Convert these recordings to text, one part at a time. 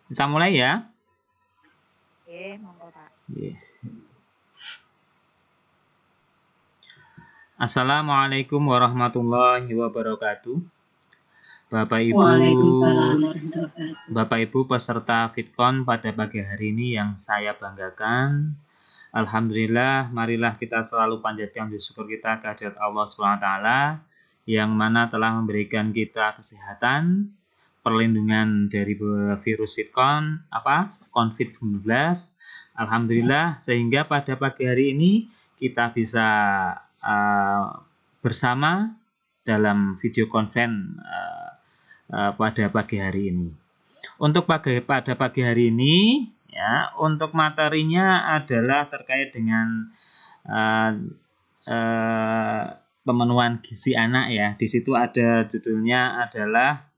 Kita mulai ya. Oke, monggo Pak. Assalamualaikum warahmatullahi wabarakatuh. Waalaikumsalam warahmatullahi wabarakatuh. Bapak Ibu peserta Fitcon pada pagi hari ini yang saya banggakan. Alhamdulillah, marilah kita selalu panjatkan syukur kita kehadirat Allah SWT yang mana telah memberikan kita kesehatan, perlindungan dari virus Fitcon, COVID-19. Alhamdulillah, sehingga pada pagi hari ini kita bisa bersama dalam video conference pada pagi hari ini. Untuk pada pagi hari ini, ya, untuk materinya adalah terkait dengan pemenuhan gizi anak ya. Di situ ada judulnya adalah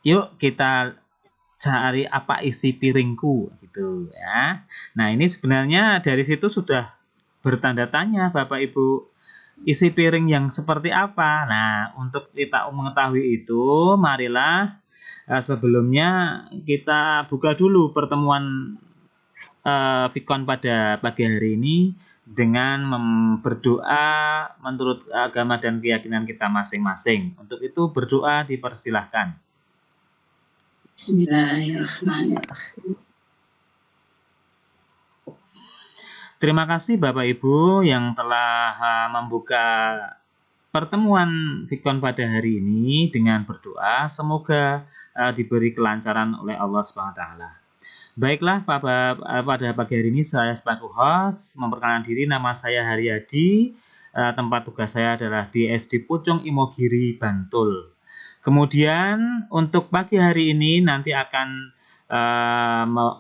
yuk kita cari apa isi piringku gitu ya. Nah, ini sebenarnya dari situ sudah bertanda tanya Bapak Ibu, isi piring yang seperti apa. Nah, untuk kita mengetahui itu, marilah sebelumnya kita buka dulu pertemuan Fitcon pada pagi hari ini dengan berdoa menurut agama dan keyakinan kita masing-masing. Untuk itu berdoa dipersilahkan. Bismillahirrahmanirrahim. Terima kasih Bapak Ibu yang telah membuka pertemuan Fitcon pada hari ini dengan berdoa. Semoga diberi kelancaran oleh Allah SWT. Baiklah, pada pagi hari ini saya sebagai host memperkenalkan diri. Nama saya Haryadi. Tempat tugas saya adalah di SD Pucung Imogiri, Bantul. Kemudian untuk pagi hari ini nanti akan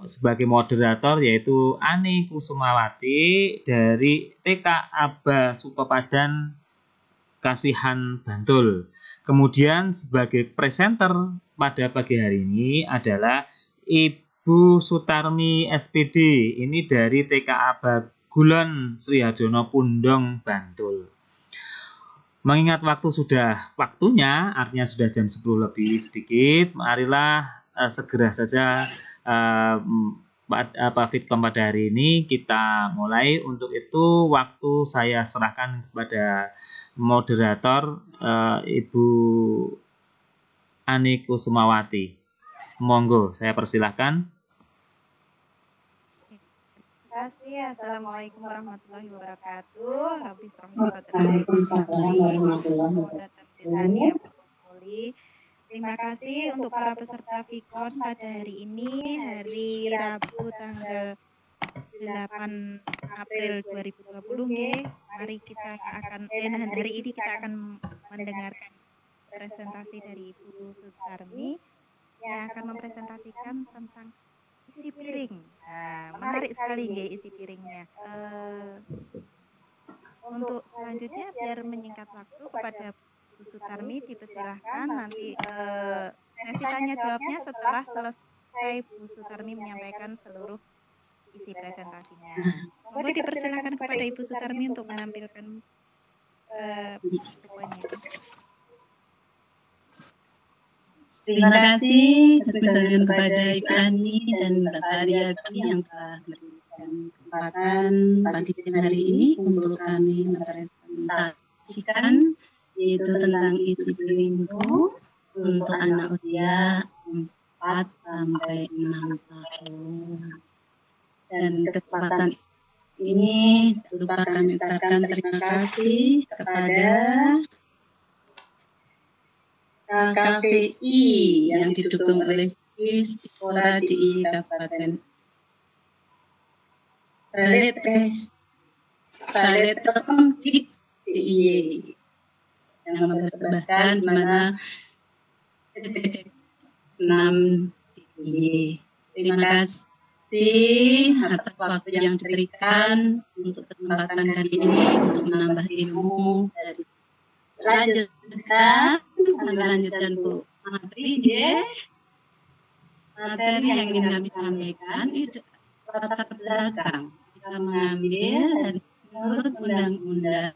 sebagai moderator yaitu Ani Kusumawati dari TK Aba Sutopadan Kasihan, Bantul. Kemudian sebagai presenter pada pagi hari ini adalah Ibu Sutarmi SPD, ini dari TK Aba Gulon Sri Hardono Pundong, Bantul. Mengingat waktunya, artinya sudah jam 10 lebih sedikit, marilah segera saja Fitcon pada hari ini kita mulai. Untuk itu waktu saya serahkan kepada moderator Ibu Ani Kusumawati. Monggo, saya persilahkan. Terima kasih. Assalamualaikum warahmatullahi wabarakatuh. Rabbi shrahli Waalaikumsalam warahmatullahi wabarakatuh. Terima kasih untuk para peserta Fitcon pada hari ini, hari Rabu tanggal 8 April 2020. Mari kita akan hari ini kita akan mendengarkan presentasi dari Ibu Sutarmi yang akan mempresentasikan tentang isi piring. Nah, menarik sekali nggih isi piringnya. Untuk selanjutnya biar menyingkat waktu kepada Bu Sutarmi dipersilahkan nanti sesi tanya jawabnya setelah selesai Bu Sutarmi menyampaikan seluruh isi presentasinya. Monggo dipersilahkan kepada Ibu Sutarmi untuk menampilkan poinnya. Terima kasih kepada Ibu Ani dan Mbak Haryadi yang telah memberikan kesempatan pagi siang hari ini untuk kami mempresentasikan yaitu tentang isi piringku untuk anak usia 4 sampai 6 tahun. Dan kesempatan ini lupa kami ucapkan terima kasih kepada KKPI yang didukung oleh Ispora di Kabupaten Telekom DIY yang mempersembahkan di mana 6 DIY. Terima kasih atas waktu yang diberikan untuk kesempatan kali ini untuk menambah ilmu dari lanjutkan Bu materi yang ingin kami sampaikan itu latar belakang kita mengambil dari menurut Undang-Undang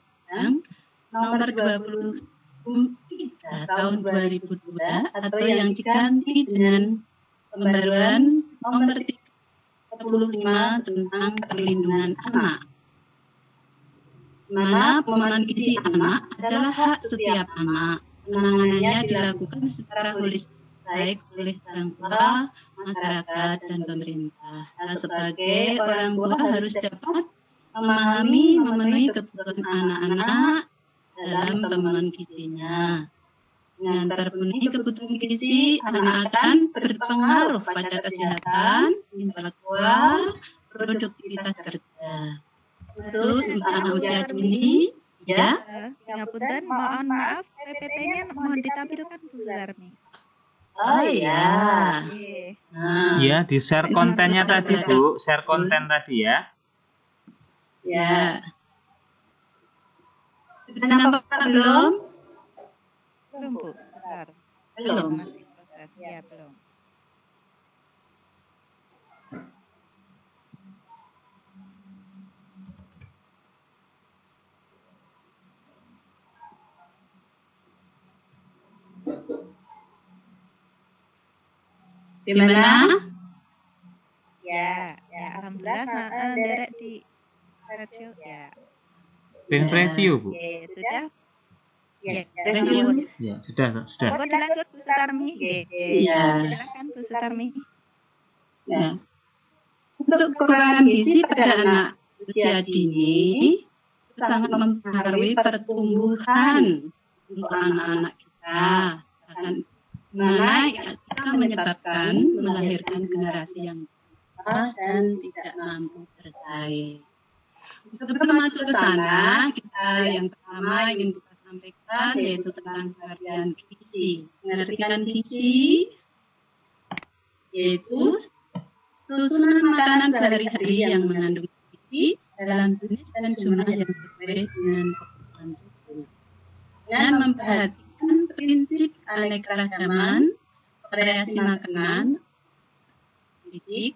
Nomor 20 3 tahun 2002 atau yang diganti dengan pembaruan nomor 35 tentang perlindungan anak. Mana pemenuhan gizi anak adalah hak setiap anak. Penanganannya dilakukan secara holistik baik oleh orang tua, masyarakat, dan pemerintah. Sebagai orang tua harus dapat memahami, memenuhi kebutuhan anak-anak dalam pemenuhan gizinya. Dengan terpenuhi kebutuhan gizi, anak akan berpengaruh pada kesehatan, intelektual, produktivitas kerja. Khusus untuk anak usia dini, ya. Ya punten, mohon maaf, PPT-nya mohon ditampilkan Bu Sutarmi. Oh iya. Oke. Nah, Ya, di share kontennya tadi Bu, share konten tadi ya. ya. Sudah nampak belum? Belum Bu, sebentar. Belum. Masih proses. Ya, belum. Di mana? Ya, alhamdulillah derek di radio ya. Pin preview Bu. Oke, sudah. Ya, Review. Ya, sudah. Monggo dilanjut Bu Sutarmi. Iya. Silakan Bu Sutarmi. Nah, untuk kekurangan gizi pada anak usia dini itu sangat mempengaruhi pertumbuhan untuk anak-anak kita. Akan mana kita menyebabkan melahirkan generasi yang lemah dan tidak mampu bersaing. Sebelum masuk ke sana, kita yang pertama ingin kita sampaikan yaitu tentang pengertian gizi. Pengertian gizi yaitu susunan makanan sehari-hari yang mengandung gizi dalam jenis dan jumlah yang sesuai dengan kebutuhan tubuh. Dengan memperhatikan prinsip keanekaragaman, variasi makanan, fisik,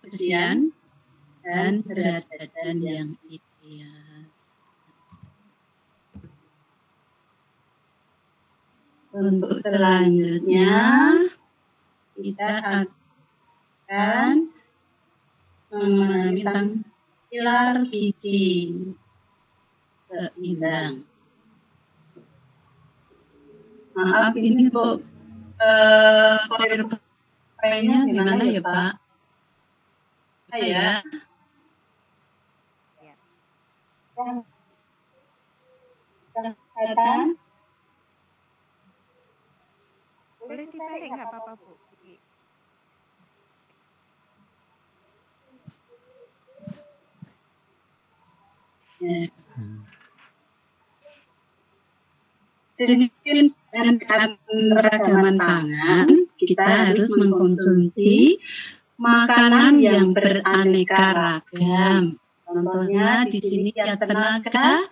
kebersihan, dan berat badan yang ideal. Untuk selanjutnya, kita akan memahami tentang pilar gizi seimbang. Maaf, ini untuk PowerPoint-nya gimana ya Pak? Ya. Kelihatan? Boleh dibalik nggak apa-apa Bu? Dengan keragaman pangan, kita harus mengkonsumsi makanan yang beraneka ragam. Contohnya di sini ya tenaga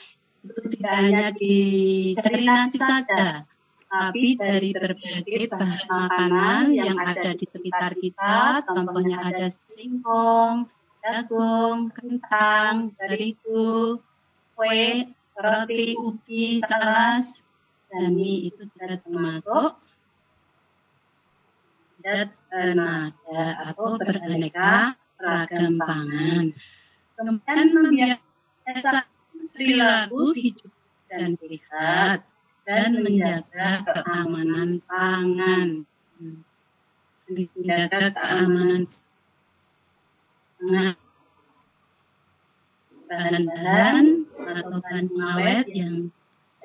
itu tidak hanya dari nasi saja, tapi dari berbagai bahan makanan yang ada di sekitar kita. Contohnya ada singkong, jagung, kentang, terigu, kue, roti, ubi, talas, dan mie itu juga termasuk zat tenaga atau beraneka ragam pangan. Kemudian membiasakan perilaku hidup dan sehat dan menjaga keamanan pangan. Menjaga keamanan pangan. Bahan-bahan atau bahan pengawet yang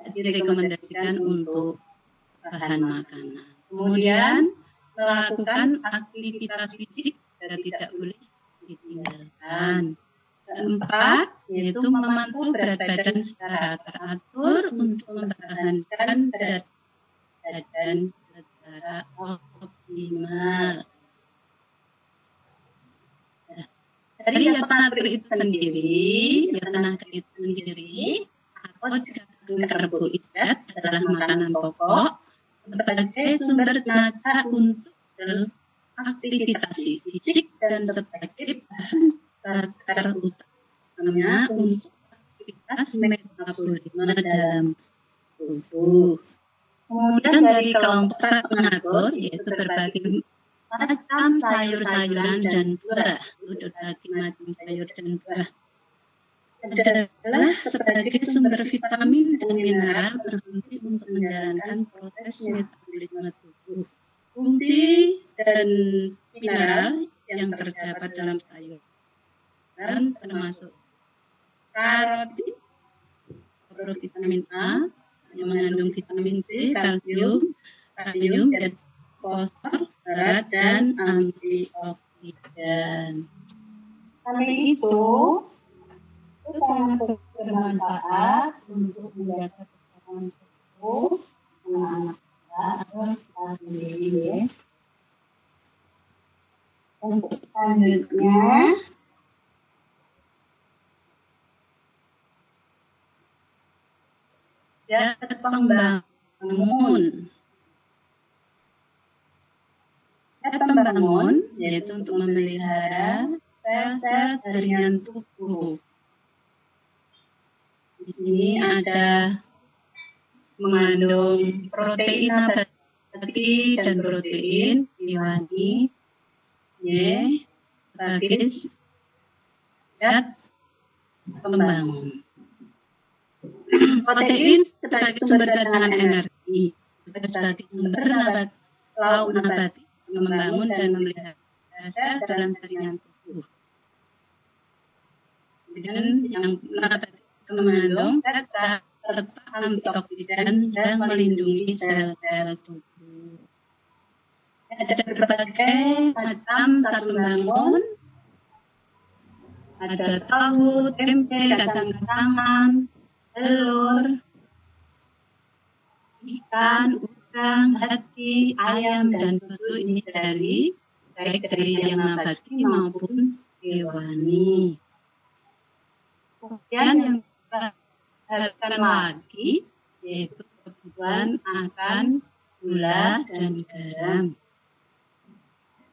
direkomendasikan untuk bahan makanan. Kemudian melakukan aktivitas fisik tidak boleh ditinggalkan. Keempat, yaitu memantau berat badan secara teratur untuk mempertahankan berat badan secara optimal. Dari yang pengatur itu sendiri, tenaga itu sendiri, atau dikatakan karbohidrat adalah makanan pokok sebagai sumber tenaga untuk beraktivitas fisik dan sebagai bahan bakar utama untuk aktivitas metabolisme dalam tubuh. Kemudian dari kelompok sapanator, yaitu berbagai macam sayur-sayuran dan buah, berbagai macam sayur dan buah adalah sebagai sumber vitamin dan mineral berfungsi untuk menjalankan proses metabolisme tubuh. Fungsi dan mineral yang terdapat dalam sayuran termasuk karotin, vitamin A, yang mengandung vitamin C, kalsium, kalium, fosfor, berat, dan antioksidan. Karena itu sangat bermanfaat untuk menjaga kesehatan tubuh anak-anak kita atau kita sendiri. Ya. Untuk selanjutnya, pembangun yaitu untuk memelihara sel-sel jaringan tubuh. Di sini ada mengandung protein nabati dan protein hewani, sebagai zat pembangun. Protein sebagai sumber cadangan energi, sebagai sumber lauk nabati, membangun dan memelihara sel dalam jaringan tubuh. Kemudian yang nabati mengandung zat serta antioksidan yang melindungi sel-sel tubuh. Ada berbagai macam zat pembangun, ada tahu, tempe, kacang-kacangan, telur, ikan, udang, hati, ayam, dan susu. Ini baik dari yang nabati maupun hewani. Kemudian yang kita lagi yaitu kebutuhan akan gula dan garam.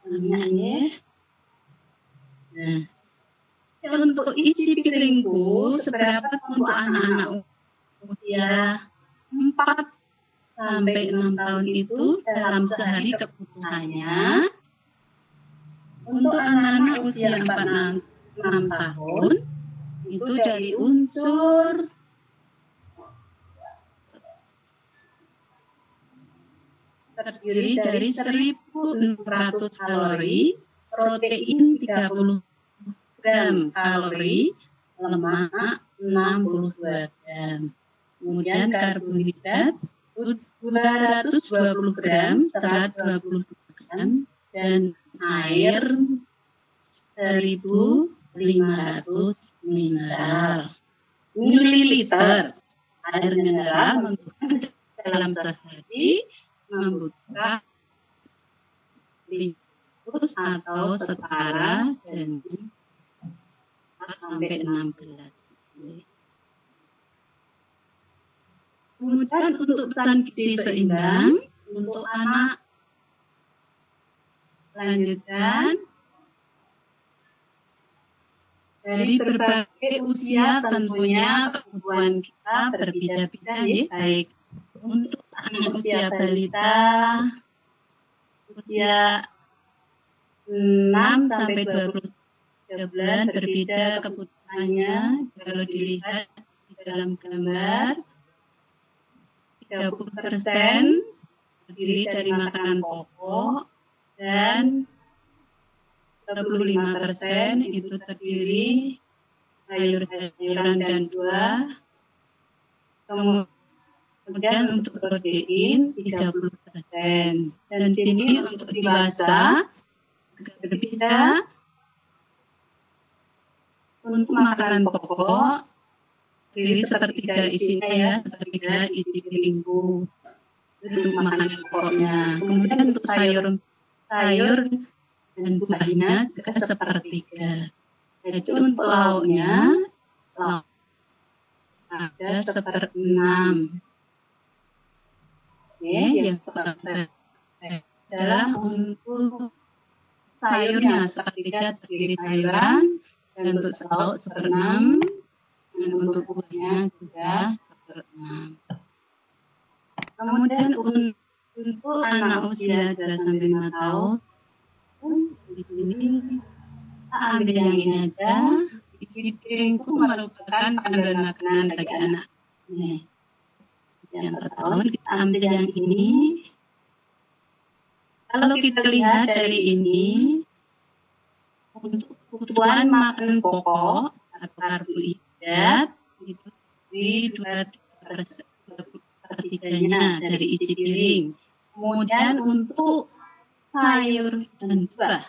Nah, untuk isi piringku seberapa untuk anak-anak usia 4 sampai 6 tahun itu dalam sehari kebutuhannya. Untuk anak-anak usia 4-6 tahun itu dari unsur terdiri dari 1.600 kalori, protein 30 gram kalori, lemak 62 gram. Kemudian karbohidrat 220 gram, serat 22 gram, dan air 1.500 mililiter. Air mineral dalam sehari membuka 5 atau setara dengan 4 sampai 6 gelas. Kemudian untuk pesan gizi seimbang untuk anak, lanjutkan dari berbagai usia tentunya kebutuhan kita berbeda-beda, ya, baik untuk anak usia balita, usia 6 sampai 23 bulan berbeda kebutuhannya. Kalau dilihat di dalam gambar, 30% terdiri dari makanan pokok dan 25% itu terdiri sayur-sayuran dan buah. Kemudian untuk protein 30%. Dan ini untuk dewasa berbeda. Untuk makanan pokok, jadi sepertiga isinya, ya, sepertiga isi piringku untuk makanan pokoknya. Kemudian untuk sayur dan buahnya juga sepertiga. Jadi untuk lauknya ada 1/6. Yang adalah untuk sayurnya sepertiga terdiri sayuran, dan untuk lauk 1/6, dan untuk buahnya juga 1/6. Kemudian untuk anak usia 2-5 tahun, di sini ambil yang ini aja. Isi piringku merupakan panduan makanan bagi anak. Nih, yang 4 tahun kita ambil yang ini. Kalau kita lihat dari ini, untuk kebutuhan makan pokok atau karbohidrat itu di 2/3 dari isi piring. Kemudian untuk sayur dan buah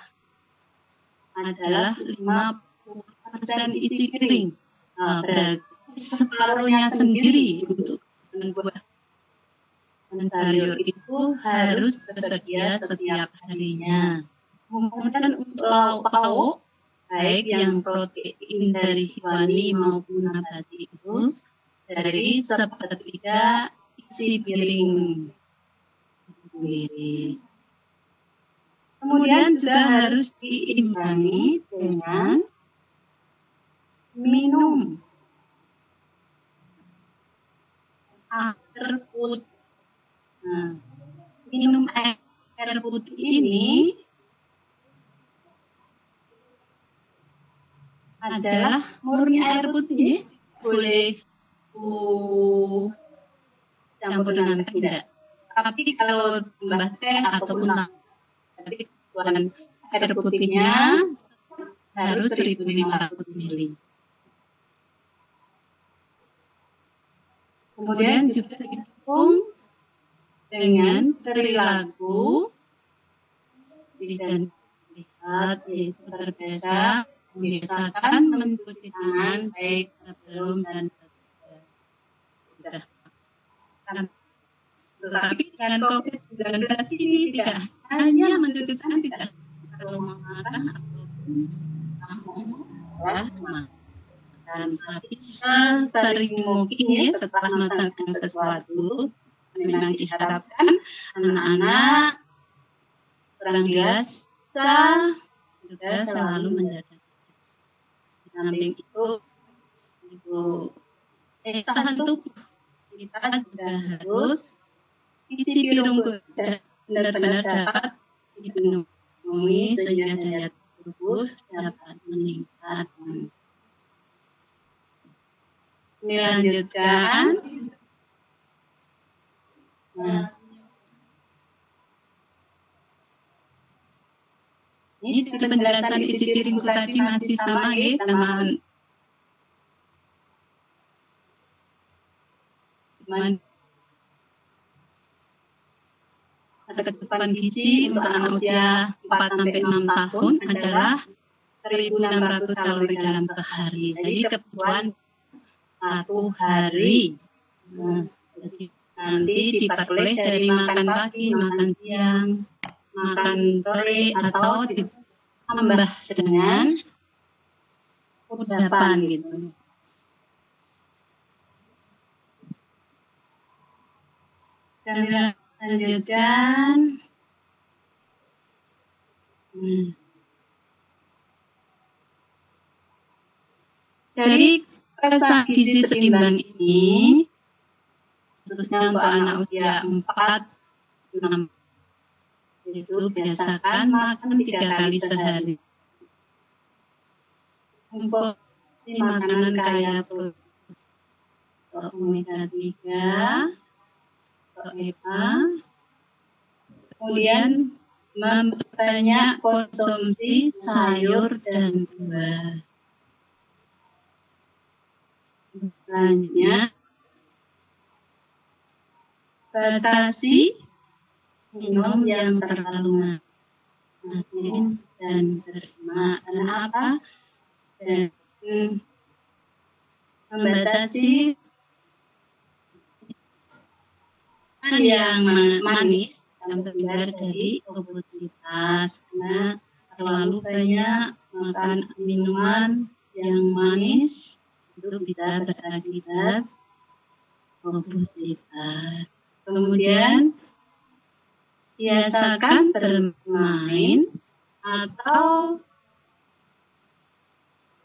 adalah 50% isi piring. Berarti separuhnya sendiri untuk kebutuhan buah dan sayur itu harus tersedia setiap harinya. Kemudian untuk lauk-lauk, baik yang protein dari hewani maupun nabati itu dari 1/3 isi piring sendiri. Kemudian juga harus diimbangi dengan minum air putih. Nah, minum air putih ini adalah murni air putih, boleh campur dengan teh tidak. Tapi kalau tambah teh ataupun kebutuhan air putihnya harus 1.500 ml. Kemudian juga didukung dengan perilaku dan lihat, yaitu terbiasa membiasakan mencuci tangan baik sebelum dan sesudah makan. Tetapi dengan COVID-19 ini tidak hanya mencuci tangan, tidak perlu makan ataupun makan, tapi sering mungkin ya setelah melakukan sesuatu. Memang diharapkan anak-anak orang dewasa juga selalu menjaga. Di samping itu tahan tubuh kita juga harus isi piring benar-benar dapat dipenuhi sehingga daya tubuh dapat meningkat. Melanjutkan. Nah, ini dari penjelasan isi piringku tadi masih sama ya, teman-teman. Kecukupan gizi untuk anak usia 4-6 tahun adalah 1.600 kalori dalam sehari. Jadi kebutuhan 1 hari. Nah, jadi nanti diperoleh dari makan pagi, makan siang, makan sore, atau ditambah dengan kudapan gitu. Kami lanjutkan. Dari pesan gizi seimbang ini, khususnya untuk anak usia 4-6 itu biasakan makan 3 kali sehari. Untuk makanan kaya protein omega 3, EPA, kemudian memperbanyak konsumsi sayur dan buah. Selanjutnya, batasi minum yang terlalu asin dan berlemak. Karena apa? Dan membatasi yang manis yang terhindar dari obesitas. Karena terlalu banyak makan minuman yang manis itu bisa berakibat obesitas. Kemudian biasakan bermain atau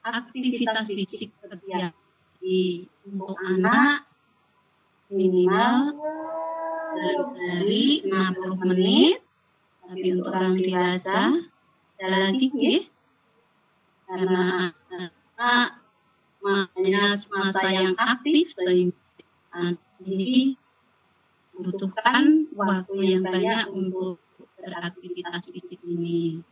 aktivitas fisik setiap hari untuk anak minimal dalam sehari 60 menit. Tapi untuk orang dewasa ada lagi ya, karena makanya masa yang aktif sehingga ini membutuhkan waktu yang banyak untuk beraktivitas fisik ini.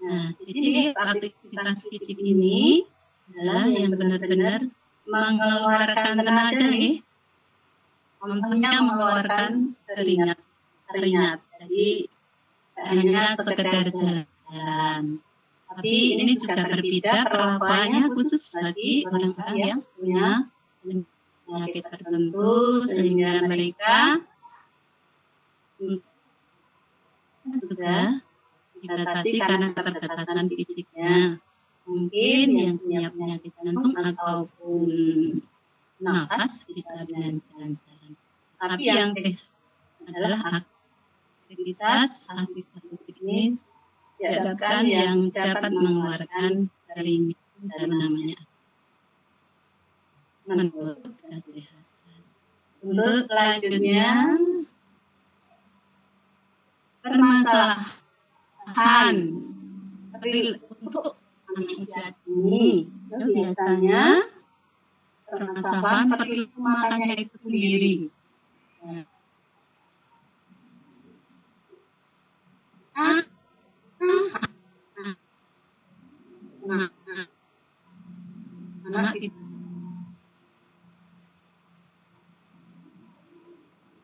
Nah, jadi aktivitas fisik ini adalah yang benar-benar mengeluarkan tenaga ya. Contohnya mengeluarkan keringat. Jadi hanya sekedar jalan. Tapi ini juga berbeda perlakuannya khusus bagi orang-orang yang punya penyakit tertentu, sehingga mereka juga dibatasi karena keterbatasan fisiknya. Mungkin yang punya penyakit jantung ataupun nafas bisa dengan jalan-jalan. Tapi yang adalah aktivitas fisik ini diharapkan yang dapat mengeluarkan keringat, namanya menurut kesehatan. Untuk selanjutnya, permasalahan untuk anak usia dini. Biasanya permasalahan perilaku makannya itu sendiri. Anak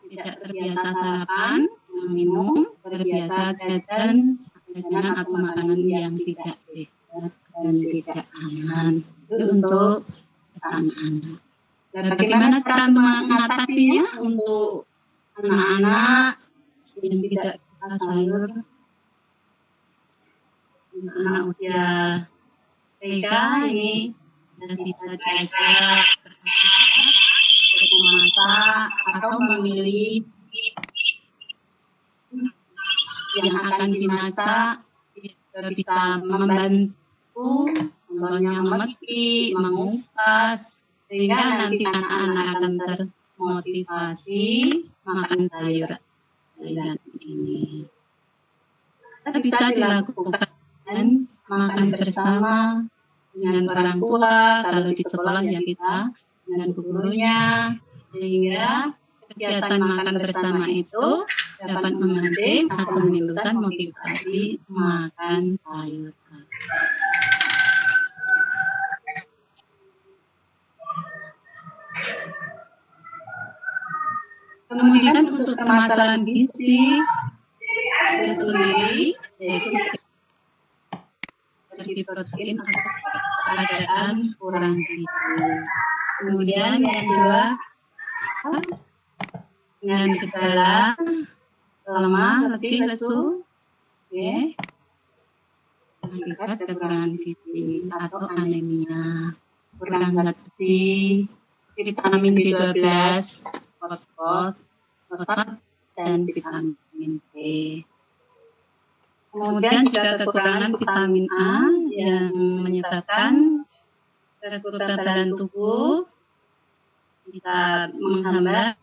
tidak terbiasa sarapan, minum, terbiasa jajanan atau makanan yang tidak sehat dan tidak aman. Itu untuk anak-anak. Bagaimana cara mengatasinya untuk anak-anak yang tidak suka sayur? Untuk anak usia TK ini sudah bisa diajak beraktivitas, memasak atau memilih yang akan dimasak. Kita bisa membantu, contohnya memetik, mengupas, sehingga nanti anak-anak akan termotivasi makan sayuran ini. Kita bisa dilakukan makan bersama dengan orang tua, kalau di sekolah ya kita dengan gurunya, sehingga kegiatan makan bersama itu dapat memancing atau menimbulkan motivasi makan sayuran. Kemudian untuk permasalahan gizi itu sendiri, yaitu seperti protein atau keadaan kurang gizi. Kemudian yang kedua, dengan gejala lemah, letih, lesu, akibat kekurangan gizi atau anemia, kurang zat besi, vitamin B12, fosfat, dan vitamin C. Kemudian juga kekurangan vitamin A yang menyebabkan kekebalan tubuh, bisa menghambat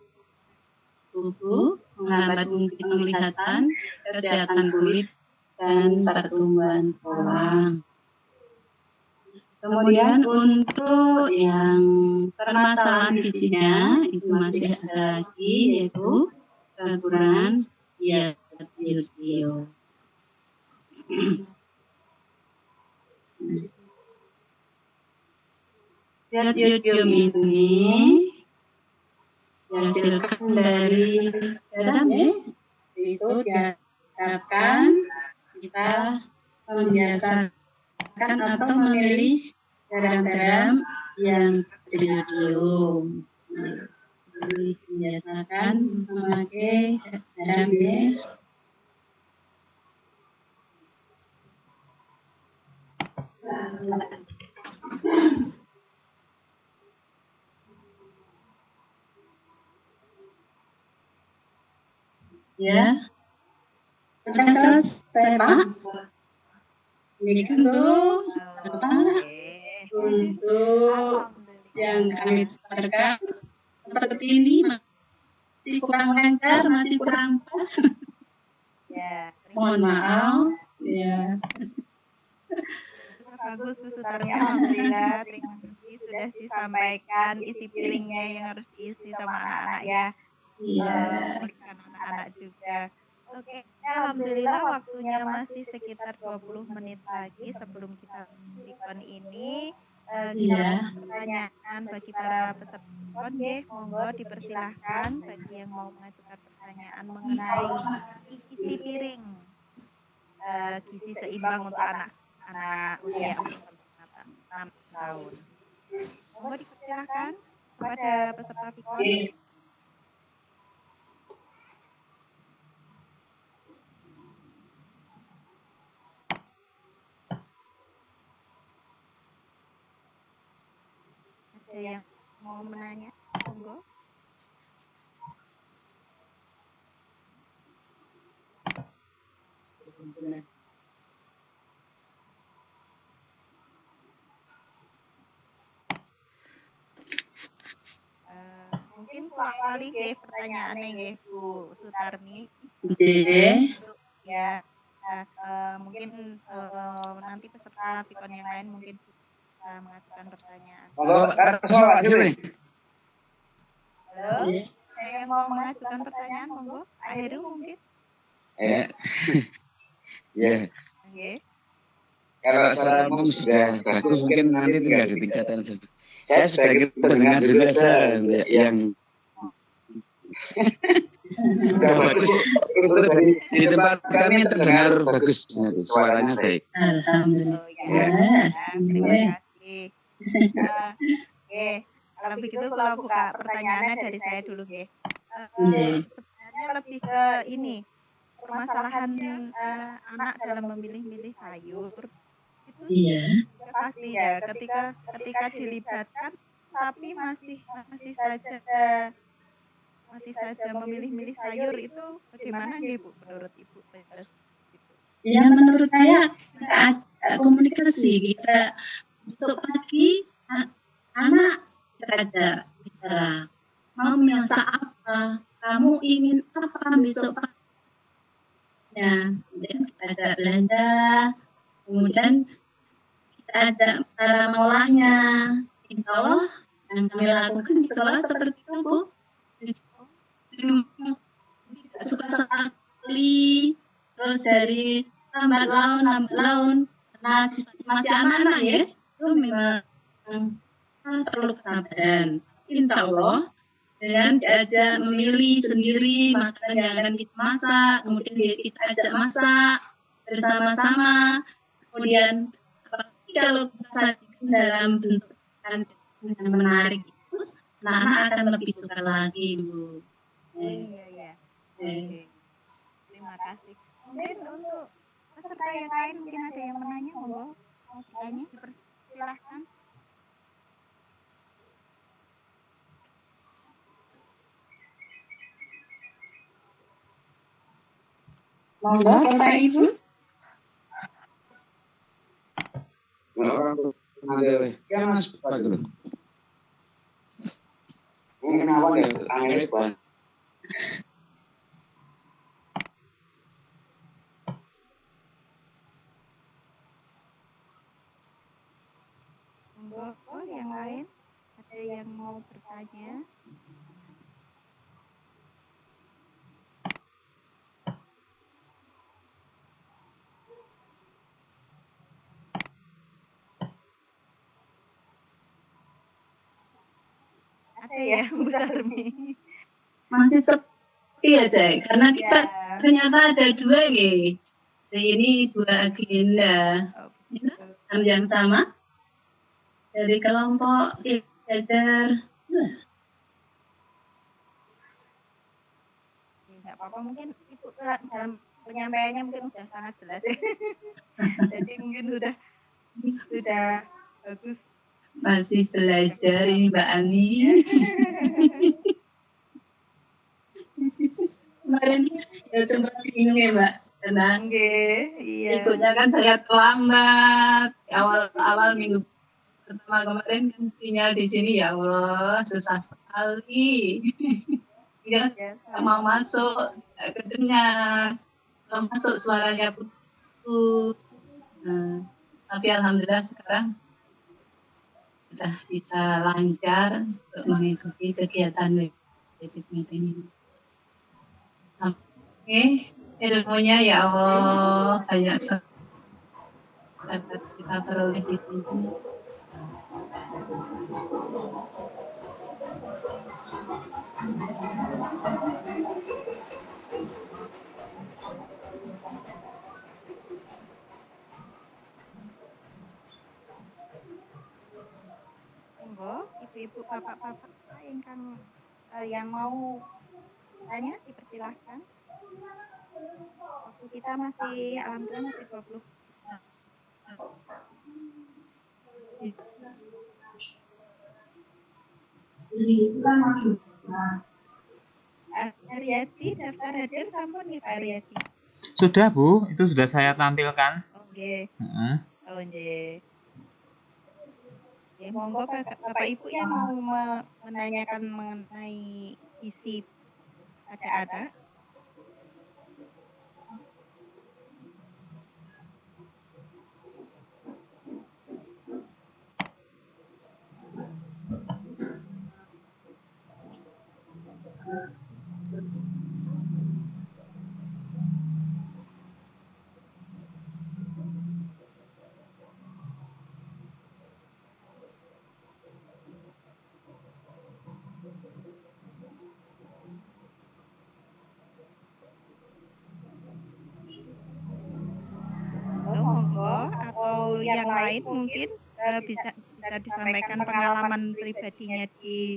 tubuh, menghambat fungsi penglihatan, kesehatan kulit, dan pertumbuhan tulang. Kemudian untuk yang permasalahan gizinya itu masih ada lagi, yaitu kekurangan iodium. Iodium ini dihasilkan dari garam ya, itu diharapkan kita membiasakan atau memilih garam-garam yang beriodium. Biasakan memakai garam ya. Ya, sudah selesai Pak. Ini untuk untuk yang kami tawarkan seperti ini masih kurang lancar, masih kurang pas. Ya, Mohon maaf. Ya. bagus Bu Sutarmi, alhamdulillah. Terima kasih sudah disampaikan isi piringnya yang harus diisi sama anak-anak ya. Iya. Memberikan anak-anak juga. Oke, alhamdulillah waktunya masih sekitar 20 menit lagi sebelum kita Vikon ini. Kita pertanyaan bagi para peserta Vikon, monggo dipersilahkan bagi yang mau mengajukan pertanyaan mengenai isi piring gizi seimbang untuk anak usia 6 tahun. Monggo dipersilahkan kepada peserta Vikon. Ada yang mau menanya? Monggo. Mungkin kuali pertanyaannya nggih Bu Sutarmi. Ya, mungkin nanti peserta Vikon yang lain mungkin bisa mengajukan pertanyaan. Halo, Saya yang mau mengajukan pertanyaan, monggo. Pak Heru mungkin. Ya. Oke. Kalau suaramu sudah bagus, mungkin nanti tinggal ditingkatkan. Saya sebagai pendengar biasa yang sudah bagus. Untuk di tempat kami terdengar bagus, suaranya baik. Alhamdulillah. Terima kasih. Oke, kalau begitu kalau buka pertanyaannya dari saya dulu, ya. Sebenarnya lebih ke ini permasalahan anak dalam memilih-milih sayur itu pasti ya ketika dilibatkan tapi masih saja memilih-milih sayur itu bagaimana nih Bu menurut Ibu? Ya menurut saya kita ajak komunikasi, kita besok pagi anak kita ajak bicara mau masak apa, kamu ingin apa besok pagi. Ya, kemudian kita ajak belanja, kemudian kita ajak cara mengolahnya. Insya Allah yang kami lakukan insya Allah seperti itu Bu. Tidak suka sekali, terus dari lambat laun karena masih anak-anak ya, itu memang perlu kesabaran. Insya Allah dengan diajak memilih sendiri makanan yang akan kita masak, kemudian kita ajak masak bersama-sama, kemudian kalau kita sajikan dalam bentuk yang menarik itu, anak-anak akan lebih suka lagi Bu. Iya. Oke. Terima kasih. Mungkin untuk peserta yang lain mungkin ada yang menanya, monggo. Mau bertanya, dipersilahkan. Monggo Bapak Ibu. Kan Mas Pak. Mungkin awan ya, tangannya kuat. Monggo, yang lain ada yang mau bertanya? Ada ya Bu Sarmi? Masih sepi aja karena kita ternyata ada dua nih. Ini dua agenda jam yang sama dari kelompok belajar. Tidak apa-apa, mungkin Ibu dalam penyampaiannya mungkin sudah sangat jelas ya. Jadi mungkin sudah bagus. Masih belajar ini Mbak Ani. Kemarin ya sempat bingung ya Mbak, karena ikutnya kan saya terlambat. Awal minggu pertama kemarin kan sinyal di sini ya Allah susah sekali. Ya, nggak mau masuk, nggak kedengar. Kalau masuk suaranya putus. Tapi alhamdulillah sekarang sudah bisa lancar untuk mengikuti kegiatan webinar meeting ini. Oke, ilmunya ya Allah banyak dapat kita peroleh di sini. Monggo, ibu-ibu, bapak-bapak yang mau tanya dipersilahkan. Waktu kita masih alhamdulillah masih 20. Aryati daftar hadir sampun nih Pak Aryati. Sudah Bu, itu sudah saya tampilkan. Oke. Heeh. Oke. Ya, monggo Bapak Ibu yang mau menanyakan mengenai isi ada. Monggo, atau yang lain mungkin bisa disampaikan pengalaman pribadinya di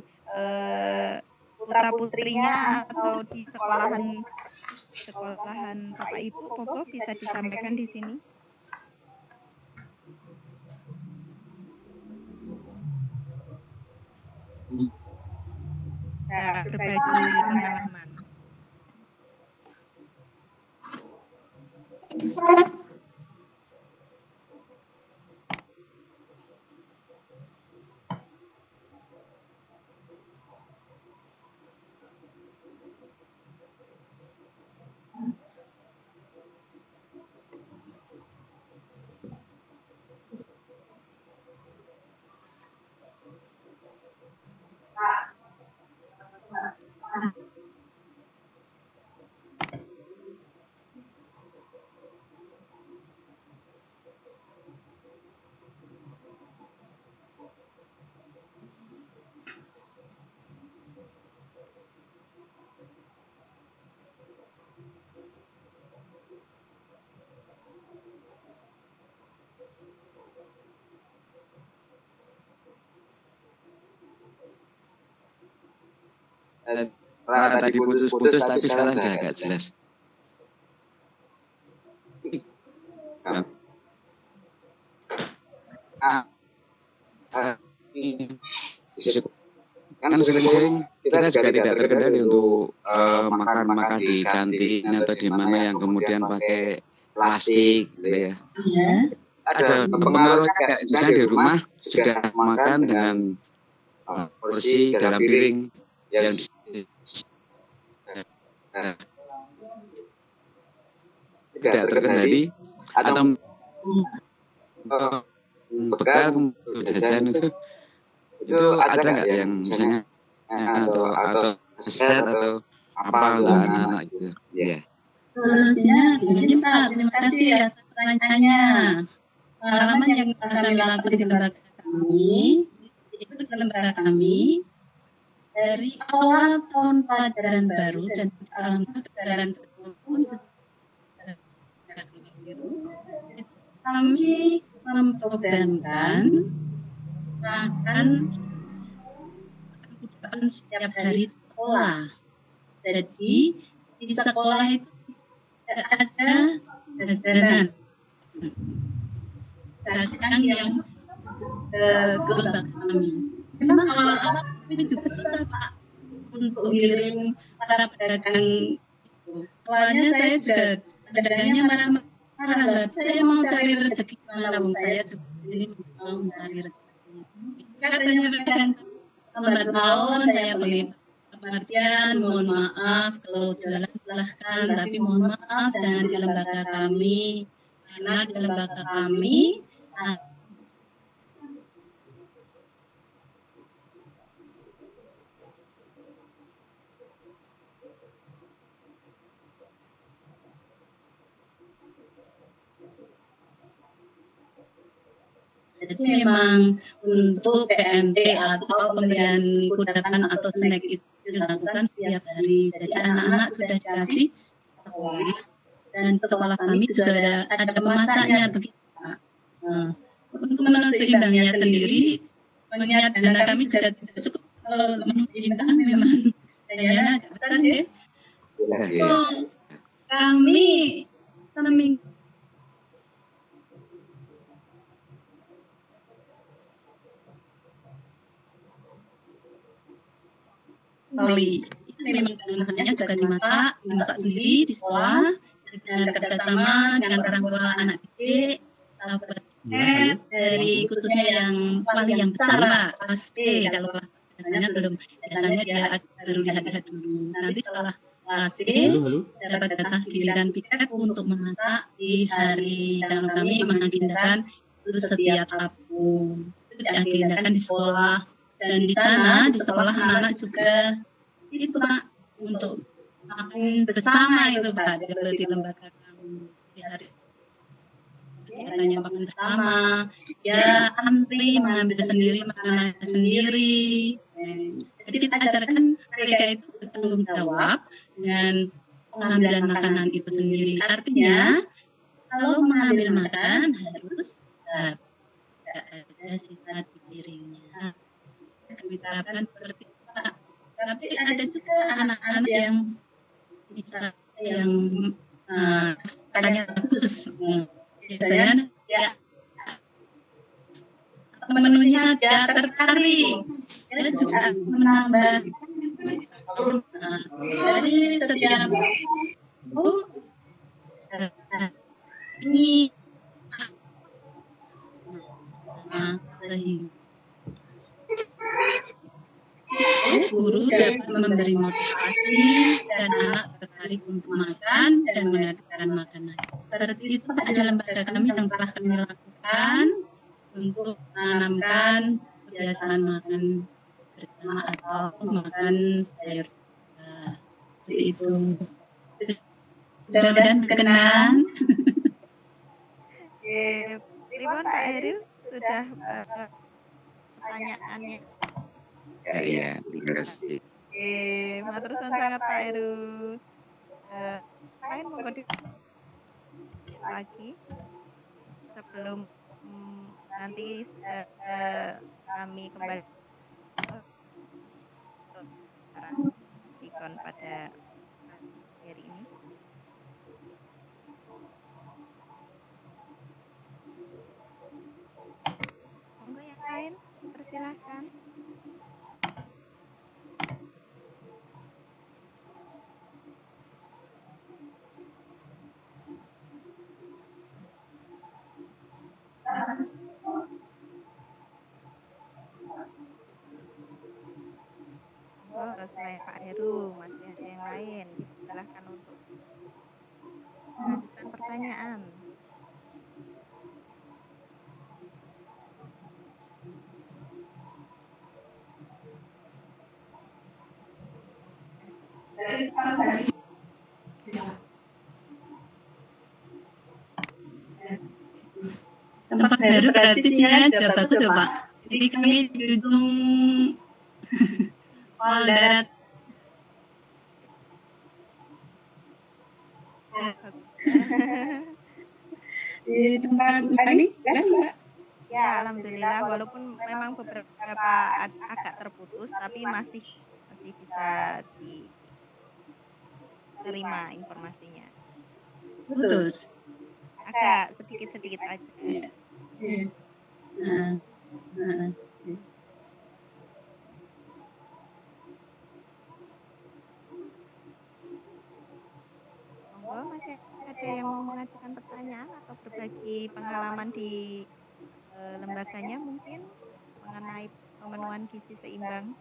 putra putrinya atau di sekolahan Bapak Ibu, monggo bisa disampaikan di sini. Berbagi pengalaman. Tadi putus-putus tapi sekarang udah agak jelas. Kan sering-sering kita juga tidak terkendali untuk makan di kantin atau di mana yang kemudian pakai plastik gitu ya. Ada pengaruh kayak misalnya di rumah sudah makan dengan porsi dalam piring yang tidak terkendali atau bekal jajan itu ada nggak yang misalnya atau set atau apa untuk anak-anak gitu ya. Solusinya begini Pak, terima kasih atas pertanyaannya. Pengalaman yang kami lakukan di lembaga kami dari awal tahun pelajaran baru dan alhamdulillah berjalan bertahun kami memprogramkan makan setiap hari di sekolah. Jadi di sekolah itu tidak ada jajanan dagang yang kelembagaan kami. Memang awal-awal kami juga susah Pak untuk ngiring para pedagang itu. Awalnya saya juga pedagangnya marah-marah. Saya mau cari rezeki mana wong saya juga ini mau cari rezeki. Katanya pedagang lambat laun saya pengen Pengertian, mohon maaf kalau jualan silahkan, tapi mohon maaf jangan di lembaga kami, karena di lembaga kami jadi memang untuk PMP atau pemberian kudapan atau snack itu dilakukan setiap hari. Jadi anak-anak sudah dikasih sekolah dan sekolah kami juga ada pemasaknya begitu Pak. Nah, untuk menu seimbangnya sendiri, mengingat dana kami juga tidak cukup. Kalau menu seimbang memang dana agak besar ya. Kami seminggu kali. Itu memang bahan-bahannya juga dimasak sendiri di sekolah dengan kerjasama dengan orang tua anak didik, sahabat dari khususnya yang wali yang besar Pak, kelas B. Kalau kelas biasanya belum, biasanya dia baru lihat-lihat dulu. Nanti setelah kelas C dapat jatah giliran piket untuk memasak di hari yang kami mengagendakan itu setiap Sabtu. Itu diagendakan di sekolah. Dan di sana, di sekolah anak-anak juga itu Pak, untuk makan bersama itu Pak, di lembaga kami di hari katanya makan bersama, ya antri mengambil sendiri makanan sendiri. Jadi kita ajarkan mereka itu bertanggung jawab dengan pengambilan makanan itu sendiri. Artinya kalau mengambil makan harus tidak ada sisa di piringnya. Kami terapkan seperti itu Pak. Tapi ada juga anak-anak yang bisa yang katanya bagus. Biasanya ya menunya dia tertarik, dia juga menambah. Jadi setiap ini guru dapat memberi motivasi dan anak tertarik untuk makan dan mengadakan makanan. Seperti itu ada lembaga kami yang telah kami lakukan untuk menanamkan kebiasaan makan bersama atau makan sayur. Seperti itu. Mudah-mudahan berkenan. Terima Pak Eril sudah pertanyaannya. Ya, terima kasih. Matur suwun sangat Pak Heru. Lain monggo lagi sebelum nanti kami kembali ikon pada hari ini. Monggo yang lain, persilahkan. Oh, selain Pak Heru, masih ada yang lain. Silahkan untuk mengajukan pertanyaan. Tempat baru berarti sinyalnya sudah bagus ya Pak. Jadi kami di ujung Mall Darat. Di tempat ini jelas Pak. Ya, alhamdulillah walaupun memang beberapa agak terputus tapi masih bisa diterima informasinya. Putus. Agak sedikit-sedikit aja. Iya. Monggo, masih ada yang mau mengajukan pertanyaan atau berbagi pengalaman di lembaganya mungkin mengenai pemenuhan gizi seimbang?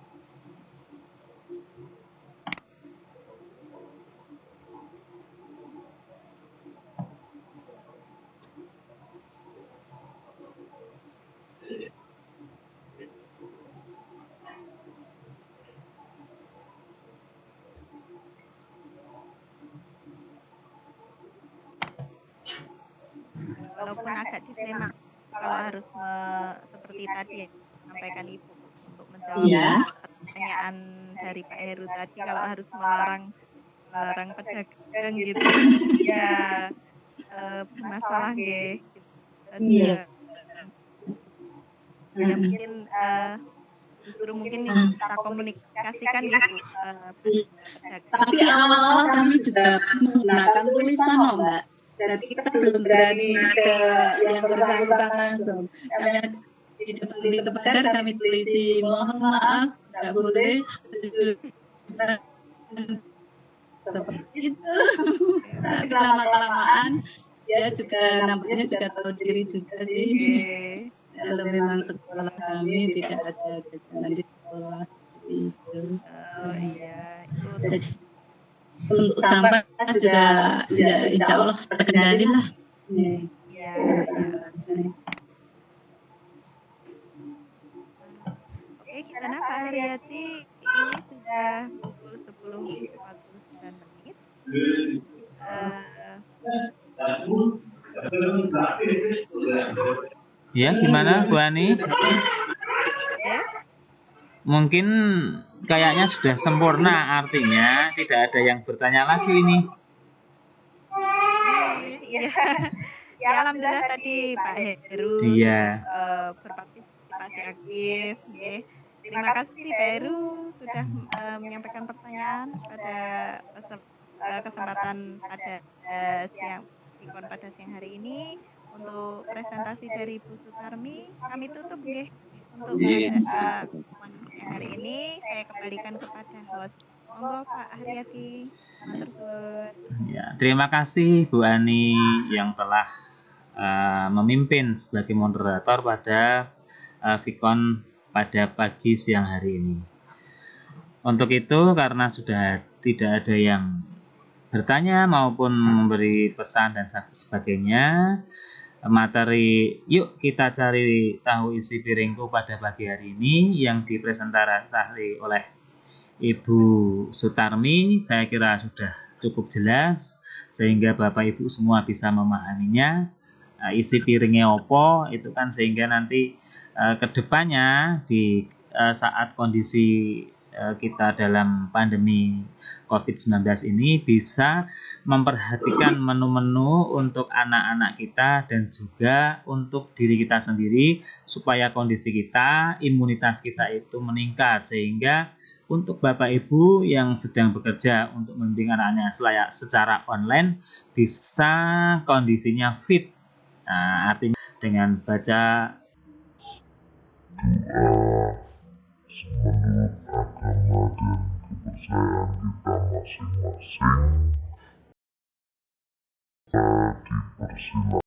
walaupun agak dilema kalau harus seperti tadi ya sampaikan Ibu untuk menjawab Iya. pertanyaan dari Pak Heru tadi kalau harus melarang pedagang gitu ya bermasalah nggih. Iya. Ya mungkin justru mungkin kita komunikasikan gitu pedagang. Tapi awal-awal kami juga menggunakan tulisan loh Mbak. Jadi kita belum berani ke yang bersangkutan langsung. Kami di depan pagar kami tulisi mohon maaf, nggak boleh seperti itu. Tapi lama-kelamaan ya juga nampaknya juga tahu diri juga sih. Kalau memang sekolah kami tidak ada kegiatan di sekolah seperti itu. Oh iya, itu Jadi, untuk sampah juga ya insya Allah terkendali lah. iya. Oke, gimana Kak Haryati? Ini sudah pukul 10.49 menit. Ya, gimana Bu Ani? Mungkin kayaknya sudah sempurna, artinya tidak ada yang bertanya lagi ini. Iya. Ya alhamdulillah tadi Pak Heru berpartisipasi aktif. Okay. Terima kasih Pak Heru sudah menyampaikan pertanyaan pada kesempatan pada siang hari ini. Untuk presentasi dari Bu Sutarmi kami tutup nggih untuk siang hari ini. Saya kembalikan kepada host. Monggo Pak Haryati. Ya, terima kasih Bu Ani yang telah memimpin sebagai moderator pada Vicon pada pagi siang hari ini. Untuk itu karena sudah tidak ada yang bertanya maupun memberi pesan dan sebagainya, materi yuk kita cari tahu isi piringku pada pagi hari ini yang dipresentasi oleh Ibu Sutarmi saya kira sudah cukup jelas sehingga Bapak Ibu semua bisa memahaminya. Isi piringnya opo itu kan sehingga nanti kedepannya di saat kondisi kita dalam pandemi COVID-19 ini bisa memperhatikan menu-menu untuk anak-anak kita dan juga untuk diri kita sendiri supaya kondisi kita, imunitas kita itu meningkat sehingga untuk Bapak Ibu yang sedang bekerja untuk membimbing anak-anaknya secara online bisa kondisinya fit. Nah, artinya dengan baca menurut agama dan kepercayaan kita masing-masing dipersilakan.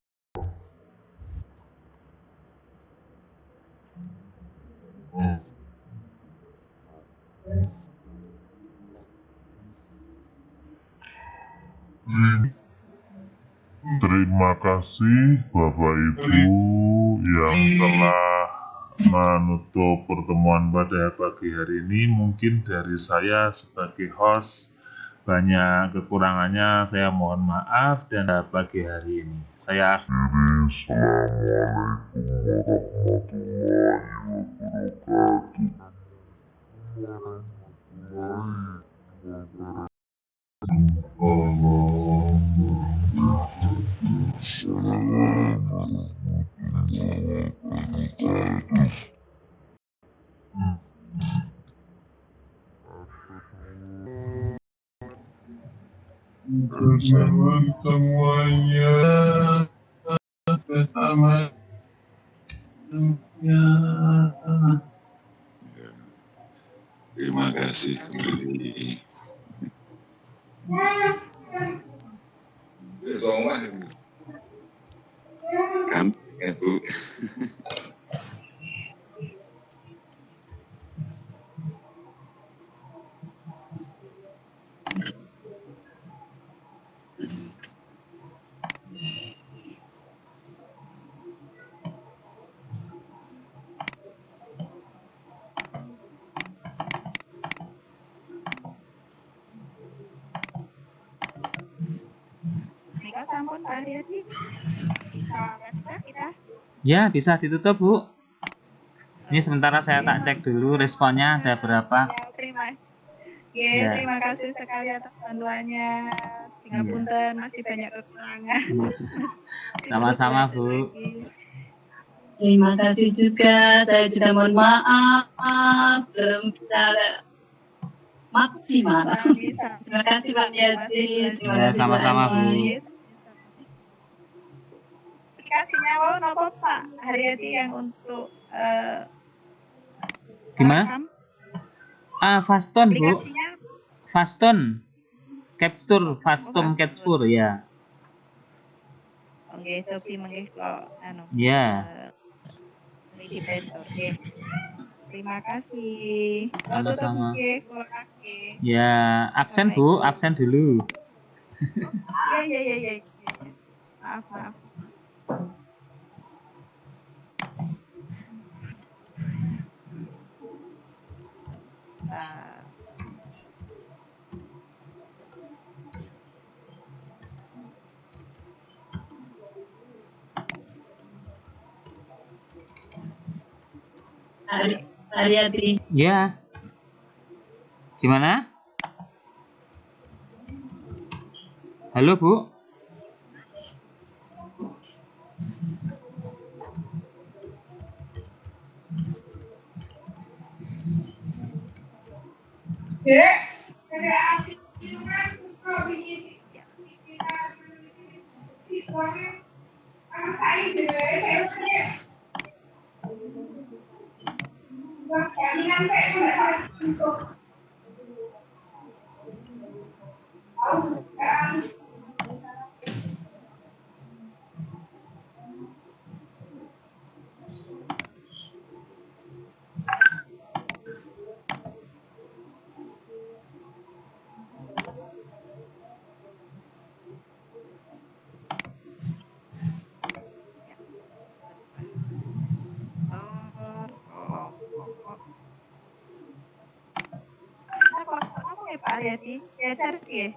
Terima kasih Bapak Ibu yang telah menutup pertemuan pada pagi hari ini. Mungkin dari saya sebagai host banyak kekurangannya, saya mohon maaf dan pagi hari ini saya akhiri. Assalamualaikum warahmatullahi bersama semuanya bersama terima kasih kembali. Kami ya Bu. Apa sampun Pak Haryadi? Bisa kita? Ya, bisa ditutup, Bu. Ini sementara saya tak cek dulu responnya ada berapa. Ya, terima kasih sekali atas bantuannya. Tinggal punten masih banyak kekurangan. Sama-sama, Bu. Terima kasih juga. Saya juga mohon maaf belum bisa maksimal. Terima kasih Pak Yati. Terima kasih sama-sama, Bu. Aplikasinya nopo Pak Haryadi yang untuk gimana? Faston, Bu. Faston. Capture ya. Oke, cobi menggih kok anu. Ya. Di Play Store. Oke. Terima kasih. Sama-sama. Ya, absen Bu, absen dulu. Iya. Maaf. Haryadi. Ya. Gimana? Halo, Bu. Pak Haryadi, ya cari ya.